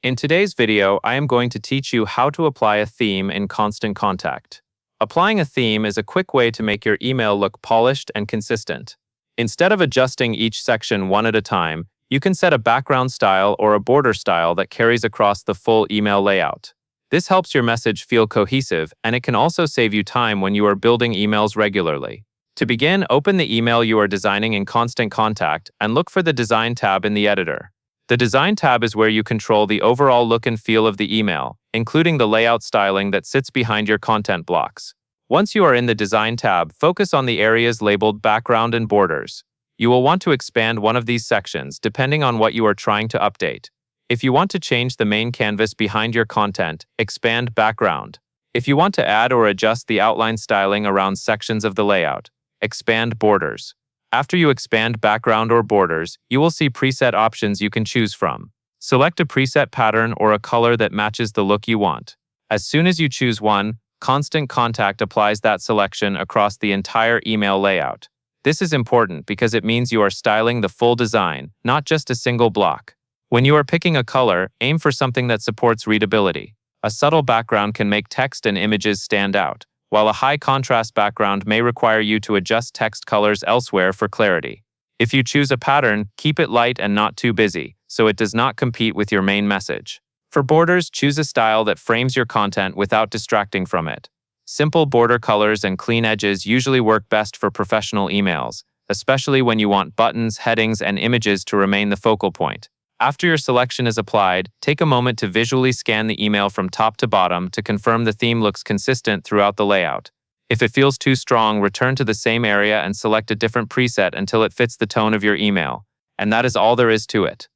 In today's video, I am going to teach you how to apply a theme in Constant Contact. Applying a theme is a quick way to make your email look polished and consistent. Instead of adjusting each section one at a time, you can set a background style or a border style that carries across the full email layout. This helps your message feel cohesive, and it can also save you time when you are building emails regularly. To begin, open the email you are designing in Constant Contact and look for the Design tab in the editor. The Design tab is where you control the overall look and feel of the email, including the layout styling that sits behind your content blocks. Once you are in the Design tab, focus on the areas labeled Background and Borders. You will want to expand one of these sections depending on what you are trying to update. If you want to change the main canvas behind your content, expand Background. If you want to add or adjust the outline styling around sections of the layout, expand Borders. After you expand Background or Borders, you will see preset options you can choose from. Select a preset pattern or a color that matches the look you want. As soon as you choose one, Constant Contact applies that selection across the entire email layout. This is important because it means you are styling the full design, not just a single block. When you are picking a color, aim for something that supports readability. A subtle background can make text and images stand out, while a high contrast background may require you to adjust text colors elsewhere for clarity. If you choose a pattern, keep it light and not too busy, so it does not compete with your main message. For borders, choose a style that frames your content without distracting from it. Simple border colors and clean edges usually work best for professional emails, especially when you want buttons, headings, and images to remain the focal point. After your selection is applied, take a moment to visually scan the email from top to bottom to confirm the theme looks consistent throughout the layout. If it feels too strong, return to the same area and select a different preset until it fits the tone of your email. And that is all there is to it.